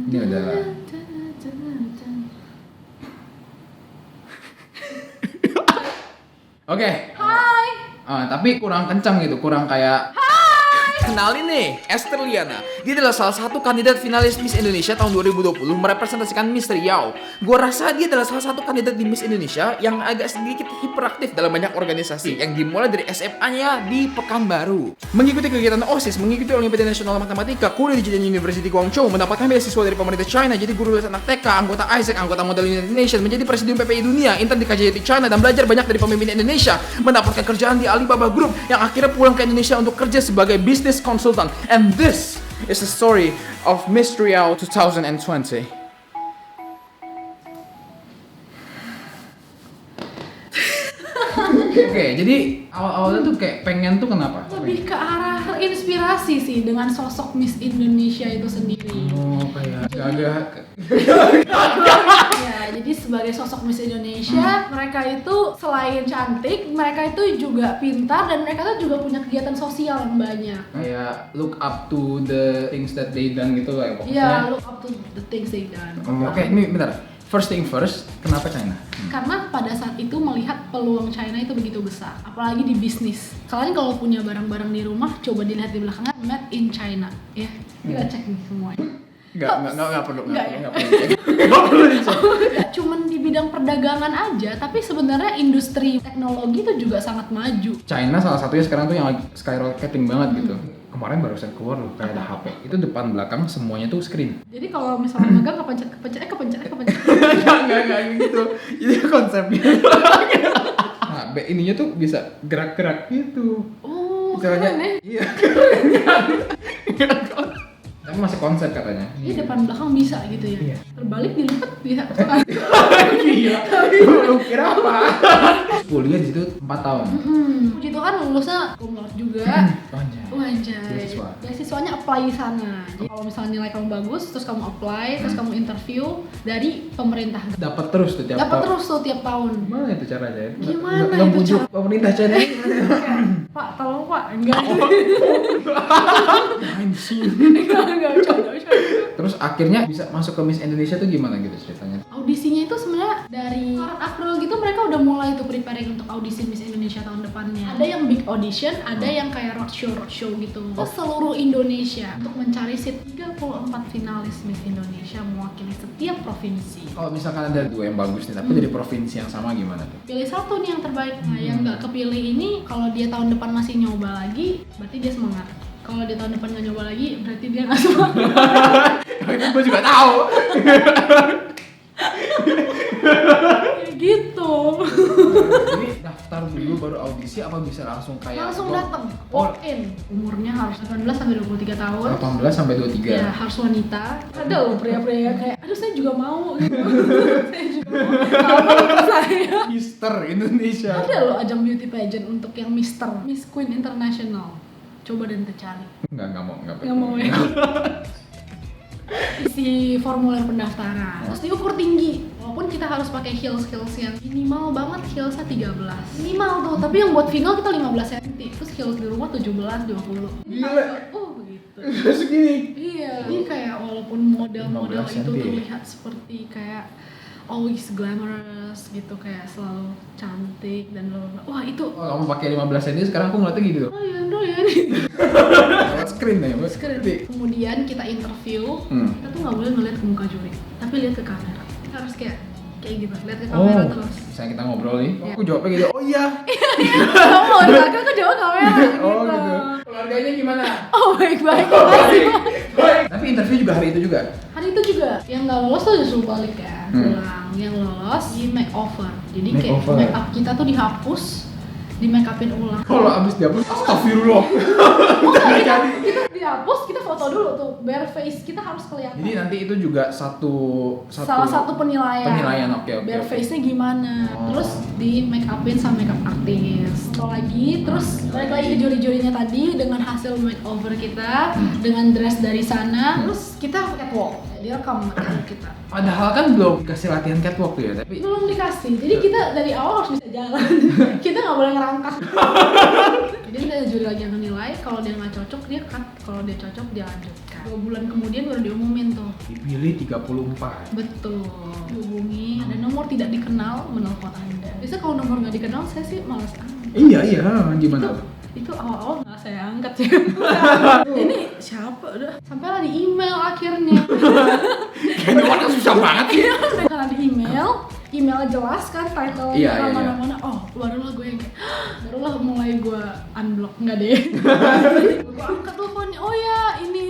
Ini adalah Oke. Hai. Tapi kurang kencang gitu, kurang kayak Kenalin nih, Esther Liana. Dia adalah salah satu kandidat finalis Miss Indonesia tahun 2020 merepresentasikan Miss Riau. Gua rasa dia adalah salah satu kandidat di Miss Indonesia yang agak sedikit hiperaktif dalam banyak organisasi yang dimulai dari SMA-nya di Pekanbaru. Mengikuti kegiatan OSIS, mengikuti Olimpiade Nasional Matematika, kuliah di Zhejiang University Guangzhou, mendapatkan beasiswa dari pemerintah China, jadi guru les anak TK, anggota ISEC, anggota model United Nations, menjadi presidium PPI Dunia, intern di KJT China, dan belajar banyak dari pemimpin Indonesia, mendapatkan kerjaan di Alibaba Group, yang akhirnya pulang ke Indonesia untuk kerja sebagai business consultant. And this is the story of Miss Riau 2020. Oke, jadi awal-awalnya tuh kayak pengen tuh kenapa? Lebih ke arah inspirasi sih dengan sosok Miss Indonesia itu sendiri. Oh, kayak agak Ya, jadi sebagai sosok Miss Indonesia, mereka itu selain cantik, mereka itu juga pintar dan mereka tuh juga punya kegiatan sosial yang banyak. kayak look up to the things that they done gitu lah pokoknya. Ya, look up to the things they done. Oke, ini bentar. First thing first, kenapa China? Karena pada saat itu melihat peluang China itu begitu besar, apalagi di bisnis. Kalian kalau punya barang-barang di rumah, coba dilihat di belakangnya made in China, ya. Kita cek nih semuanya. Enggak perlu. Enggak ya? Enggak perlu dicek. Nggak cuman di bidang perdagangan aja, tapi sebenarnya industri teknologi itu juga sangat maju. China salah satunya sekarang tuh yang lagi skyrocketing banget gitu. Kemarin barusan keluar loh kayak ada HP. Itu depan belakang semuanya tuh screen. Jadi kalau misalnya megang kepencet. Enggak gitu. Jadi konsepnya. Nah, ininya tuh bisa gerak-gerak gitu. Oh, Caranya, keren ya. iya. Tapi masih konsep katanya. Ini depan belakang bisa gitu ya. Iya. Terbalik dilipat bisa. Gila. Lu kira apa? Kuliah di situ 4 tahun. Puji Tuhan lulusnya cum laude juga. Anjay. Anjay. Beasiswa. Beasiswanya apply di sana. Jadi kalau misalnya nilai kamu bagus, terus kamu apply, terus kamu interview dari pemerintah. Dapat terus tuh tiap Dapat tahun. terus tuh tiap tahun. Gimana itu caranya? Gimana Nggak itu bujuk cara- pemerintah China ini gimana? Kayak, Pak, tolong Pak. Enggak. Anjing. Enggak, canda. Terus akhirnya bisa masuk ke Miss Indonesia tuh gimana gitu ceritanya? Audisinya itu sebenarnya dari Maret April gitu mereka udah mulai tuh preparing untuk audisi Miss Indonesia tahun depannya. Ada yang big audition, ada yang kayak roadshow gitu. Ke seluruh Indonesia untuk mencari seat 34 finalis Miss Indonesia mewakili setiap provinsi. Kalau misalkan ada 2 yang bagus nih, tapi dari provinsi yang sama gimana tuh? Pilih satu nih yang terbaik. Nah, yang nggak kepilih ini kalau dia tahun depan masih nyoba lagi, berarti dia semangat. Kalau dia tahun depan nggak nyoba lagi, berarti dia nggak semangat. Itu gue juga tahu. Kayak gitu. Jadi daftar dulu baru audisi apa bisa langsung kayak Langsung datang, walk in. Umurnya harus 18 sampai 23 tahun. 18 sampai 23. Ya, harus wanita. Ada loh pria-pria yang kayak, aduh saya juga mau gitu. Saya juga mau. Kalau saya. Mister Indonesia. Ada loh ajang beauty pageant untuk yang Mister, Miss Queen International. Coba dan tercari. Enggak mau. Nggak mau ya. Isi formulir pendaftaran. Terus diukur tinggi. Walaupun kita harus pakai heels yang minimal banget heelsnya 13. Minimal tuh, tapi yang buat final kita 15 cm. Terus heels di rumah 17, 20. Gila. Oh begitu. Segini. Iya, ini kayak walaupun model-model 15 itu cm. terlihat seperti kayak always glamorous gitu, kayak selalu cantik dan blablabla. Wah itu, Oh, kamu pakai 15 cm sekarang aku ngeliatnya gitu. oh iya nih. Lewat screen ya, Mbak. Terus kemudian kita interview, Hmm. kita tuh nggak boleh ngeliat ke muka juri, tapi lihat ke kamera. Kita harus kayak gitu, lihat ke kamera terus. Misalnya kita ngobrol nih, Iya. aku jawabnya gitu, oh iya. Kamu mau jaga ke jawab kamera gitu. Oh gitu. Keluarganya gimana? Oh baik-baik, makasih. Baik. Tapi interview juga hari itu juga. Hari itu juga yang nggak lolos tuh justru balik kan, pulang. Yang lolos di makeover. Jadi kayak Makeover. make up kita tuh dihapus, di make upin ulang. Kalau abis dihapus, astagfirullah. Kita dihapus, kita foto dulu tuh, bare face kita harus kelihatan. Jadi nanti itu juga Salah satu penilaian. Penilaian, oke. Bare face-nya gimana? Oh. Terus di make upin sama make up artist. Foto lagi, terus balik lagi ke juri-jurinya tadi dengan hasil makeover kita, dengan dress dari sana. Terus kita catwalk. Dia rekam materi kita. Padahal kan belum kasih latihan catwalk tuh ya, tapi Belum dikasih, jadi kita dari awal harus bisa jalan. Kita nggak boleh ngerangkak. Jadi Jadi ada juri lagi yang nilai, kalau dia nggak cocok dia cut, kalau dia cocok dia lanjutkan. 2 bulan kemudian baru diumumin tuh. Dipilih 34. Betul. Dihubungi, ada nomor tidak dikenal menelpon Anda. Biasanya kalau nomor nggak dikenal saya sih malas angkat. Iya, gimana? Itu awal-awal nggak saya angkat sih. Ini siapa udah? Sampailah di email akhirnya. Kayaknya orang susah banget sih. Karena di email jelas kan title Iya. mana-mana. Oh, barulah gue yang kayak, barulah mulai gue unblock, enggak deh. Gue angkat teleponnya, oh ya ini.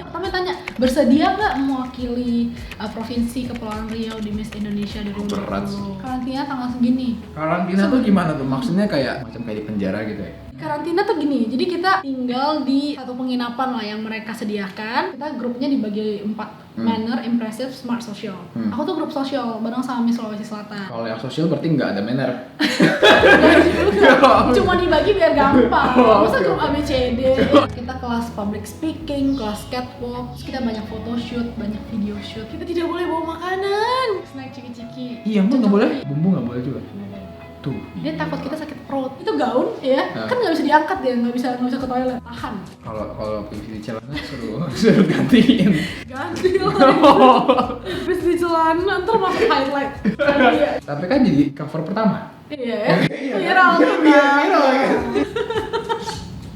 Pertama tanya, bersedia nggak mewakili provinsi Kepulauan Riau di Miss Indonesia 2020? Berat sih. Karantina tanggal segini. Karantina tuh gimana tuh? Maksudnya kayak macam kayak di penjara gitu ya? Karantina tuh gini, jadi kita tinggal di satu penginapan lah yang mereka sediakan. Kita grupnya dibagi 4, manner, impressive, smart, social. Aku tuh grup social bareng sama Miss Sulawesi Selatan. Kalau yang sosial berarti nggak ada manner. Cuma dibagi biar gampang. Masa grup Oke. ABCD. Kita kelas public speaking, kelas catwalk, terus kita banyak photoshoot, banyak video shoot. Kita tidak boleh bawa makanan, snack ciki-ciki. Iya, emang nggak boleh? Bumbu nggak boleh juga? Tuh. Dia takut kita sakit perut. Itu gaun ya, kan nggak bisa diangkat ya, nggak bisa ke toilet, tahan. Kalau di celana suruh gantiin. Ganti lah. Terus di celana ntar masuk highlight. Tapi kan jadi cover pertama. Iya, viral. Viral kan.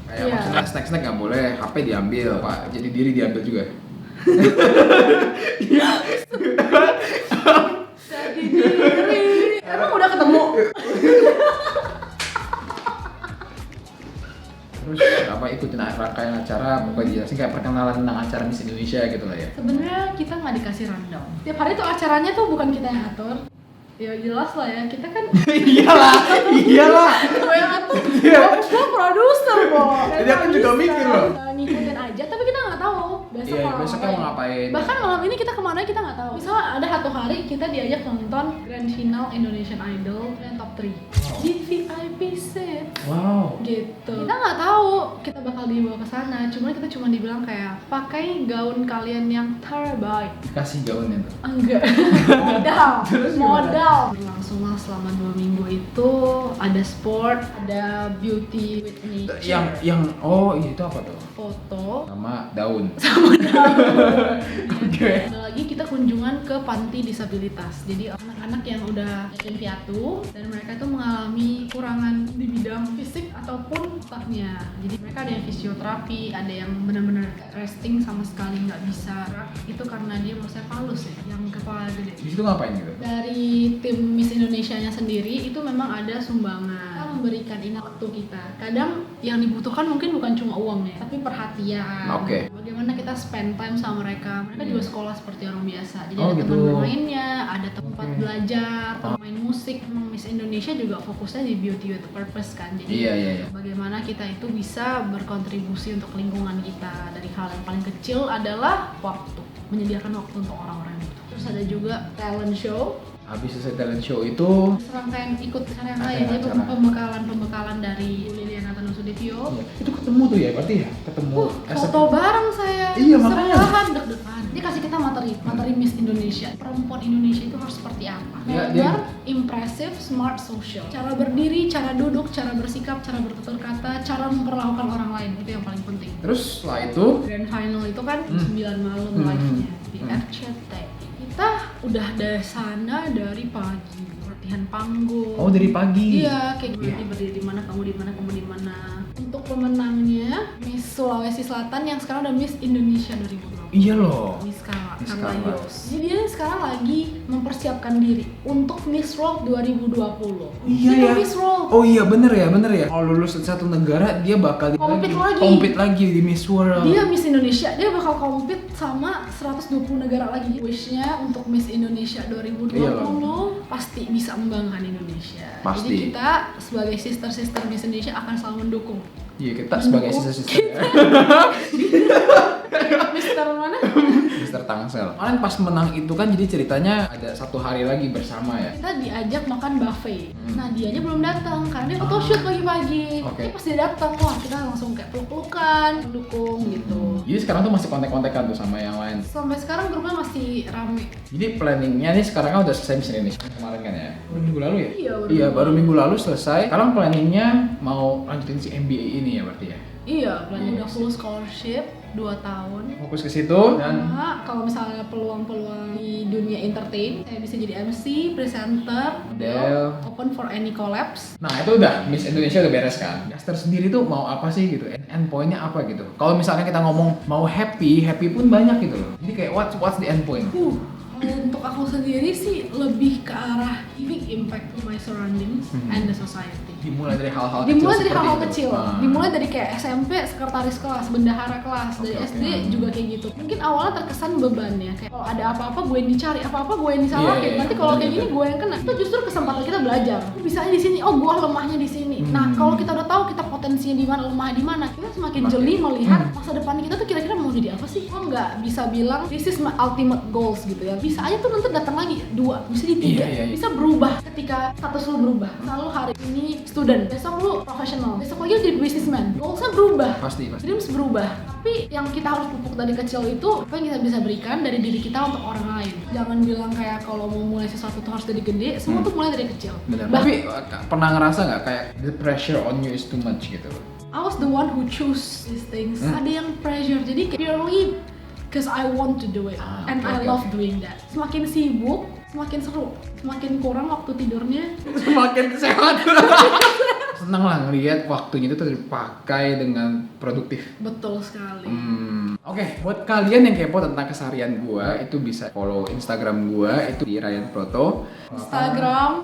Kayak Iya. maksudnya snack nggak boleh, HP diambil, Pak. Jadi diri diambil juga. Jadi diri. Emang udah ketemu? Terus apa ikutin rangkaian acara, pokoknya dijelasin kayak perkenalan tentang acara Miss Indonesia gitu lah ya. Sebenarnya kita nggak dikasih rundown. Tiap hari tuh acaranya tuh bukan kita yang atur. Ya jelas lah ya, kita kan iyalah. gue yang atur. Gue produser kok. Jadi aku juga mikir loh. Ngikutin aja, tapi kita nggak tahu besok Iya, mau besoknya mau ngapain. Bahkan malam ini kita kemana kita nggak tahu. Misalnya ada satu hari kita diajak nonton Grand Final Indonesian Idol yang top 3 di VIP seat. Wow. Gitu. Kita nggak tahu kita bakal dibawa ke sana. Kita cuma dibilang kayak pakai gaun kalian yang terbaik. Kasih gaunnya tuh. Enggak. Modal. Berlangsung lah selama 2 minggu itu ada sport, ada beauty with nature. Oh iya, itu apa tuh? Foto. Sama daun. Oke. Ada lagi kita kunjungan ke panti disabilitas. Jadi anak-anak yang udah yatim piatu dan mereka itu mengalami kurangan di bidang fisik ataupun otaknya. Jadi mereka ada yang fisioterapi, ada yang benar-benar resting sama sekali nggak bisa gerak. Itu karena dia falus ya, yang kepala gede. Di situ ngapain gitu? Dari tim Miss Indonesia-nya sendiri itu memang ada sumbangan. Kita memberikan waktu kita. Kadang yang dibutuhkan mungkin bukan cuma uang ya, tapi perhatian. Oke. Bagaimana kita spend time sama mereka. Mereka juga sekolah seperti orang biasa. Jadi Oh, ada gitu. teman bermainnya, ada tempat Oke. belajar, main musik. Memang Miss Indonesia juga fokusnya di beauty with purpose kan. Jadi Iya. bagaimana kita itu bisa berkontribusi untuk lingkungan kita. Dari hal yang paling kecil adalah waktu, menyediakan waktu untuk orang-orang itu. Terus ada juga talent show. Habis selesai talent show itu Serangkaian ikut acara yang Ada lain, jadi acara. pembekalan dari Liliana Tanusudivio. itu ketemu tuh ya, berarti ya? Ketemu Foto bareng saya. Iya, makanya. Sebelahan deg-degan. Dia kasih kita materi Miss Indonesia. Perempuan Indonesia itu harus seperti apa? Dia- Lebar, impressive, smart, social. Cara berdiri, cara duduk, cara bersikap, cara bertutur kata, cara memperlakukan orang lain, itu yang paling penting. Terus setelah itu Grand final itu kan 9 malam Hmm. live-nya di Hmm. RCTI. Kita udah dari sana dari pagi, latihan panggung. oh dari pagi. Iya, kayak Iya. nanti berdiri di mana, kamu di mana, kamu di mana. Untuk pemenangnya Miss Sulawesi Selatan yang sekarang udah Miss Indonesia 2020. Iya loh. Miss Carla Miss Carla. Yos. Jadi dia sekarang lagi mempersiapkan diri untuk Miss World 2020. Iya Itu ya. Miss World. Oh iya bener ya. Kalau lulus dari satu negara dia bakal compete lagi di Miss World. Dia Miss Indonesia, dia bakal compete sama 120 negara lagi. Wish-nya untuk Miss Indonesia 2020 Iya loh. pasti bisa membanggakan Indonesia. Pasti. Jadi kita sebagai sister-sister Miss Indonesia akan selalu mendukung. Iya kita sebagai sister-sister ya. Mister mana? Mr. Tangsel. Kemarin pas menang itu kan jadi ceritanya ada satu hari lagi bersama ya. Kita diajak makan buffet. Nah dianya belum datang karena dia photoshoot pagi-pagi. Oke. Tapi pas dia datang, wah kita langsung kayak peluk-pelukan, mendukung gitu. Jadi sekarang tuh masih kontak-kontakan tuh sama yang lain. Sampai sekarang grupnya masih rame. Jadi planningnya nih sekarang kan udah selesai Miss Indonesia kemarin kan ya? Baru minggu lalu ya? Iya, baru minggu lalu selesai. Sekarang planningnya mau lanjutin si MBA ini ya berarti ya? Iya, planning udah full scholarship 2 tahun. Fokus ke situ dan Nah, kalau misalnya peluang-peluang di dunia entertain, saya bisa jadi MC, presenter, model. open for any collabs. Nah itu udah, Miss Indonesia udah beres kan? Caster sendiri tuh mau apa sih gitu? Endpointnya apa gitu? Kalau misalnya kita ngomong mau happy pun banyak gitu loh. Jadi kayak what's the endpoint? Untuk aku sendiri sih lebih ke arah giving impact to my surroundings and the society. Dimulai dari hal-hal Dimulai kecil dari hal-hal seperti itu. kecil, dimulai dari kayak SMP sekretaris kelas, bendahara kelas, dari Oke, SD oke. juga kayak gitu. Mungkin awalnya terkesan beban ya, kayak kalau ada apa-apa gue yang dicari, apa-apa gue yang disalahin. Iya, iya, Nanti kalau kayak bener-bener. gini gue yang kena. Itu justru kesempatan kita belajar. Bisanya di sini, oh gue lemahnya di sini. Nah kalau kita udah tahu kita potensinya di mana, lemahnya di mana, kita semakin jeli melihat masa depan kita tuh kira-kira mau jadi apa sih? Gue nggak bisa bilang this is my ultimate goals gitu ya. Bisa aja tuh nanti datang lagi 2, bisa di 3, Iya, iya. bisa berubah ketika status lu berubah. Lalu hari ini student, besok lu profesional, besok lagi lu jadi businessman. Goalsnya berubah, Pasti. dreams berubah. Tapi yang kita harus pupuk dari kecil itu apa yang kita bisa berikan dari diri kita untuk orang lain. Jangan bilang kayak kalau mau mulai sesuatu tuh harus dari gede, semua tuh mulai dari kecil. Bener. Tapi pernah ngerasa nggak kayak the pressure on you is too much gitu? I was the one who choose these things. Ada yang pressure, jadi kayak purely because I want to do it and oke, I oke, love oke. doing that. Semakin sibuk, semakin seru, semakin kurang waktu tidurnya. Semakin sehat. Seneng lah ngelihat waktunya itu tuh dipakai dengan produktif. Betul sekali. Oke, buat kalian yang kepo tentang keseharian gua, itu bisa follow Instagram gua itu di Ryan Proto. Instagram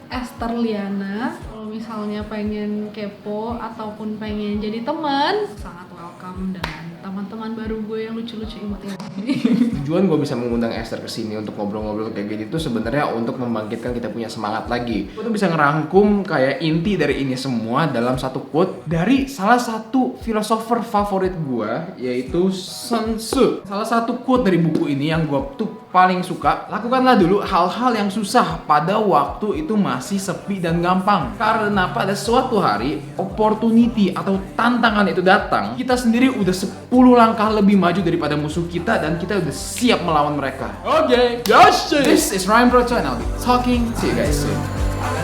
@estherliana. Kalau misalnya pengen kepo ataupun pengen jadi teman, sangat welcome dengan teman-teman baru gue yang lucu-lucu imut-imut ini. Tujuan gue bisa mengundang Esther ke sini untuk ngobrol-ngobrol kayak gini tuh sebenarnya untuk membangkitkan kita punya semangat lagi. Gue tuh bisa ngerangkum kayak inti dari ini semua dalam satu quote dari salah satu filosofer favorit gue, yaitu Sun Tzu. Salah satu quote dari buku ini yang gue tuh paling suka, lakukanlah dulu hal-hal yang susah pada waktu itu masih sepi dan gampang. Karena pada suatu hari opportunity atau tantangan itu datang, kita sendiri udah 10 langkah lebih maju daripada musuh kita dan kita udah siap melawan mereka. Oke, yes, This is Ryan Proto and I'll be talking to you guys soon.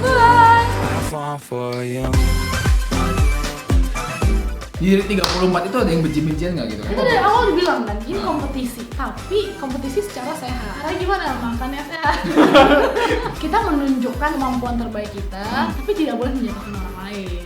Bye! fall for you. Di 34 itu ada yang benci-bencian nggak gitu? Kita dari awal udah bilang kan, ini kompetisi, tapi kompetisi secara sehat. Caranya gimana? Makannya sehat. Kita menunjukkan kemampuan terbaik kita, tapi tidak boleh menjatuhkan orang lain.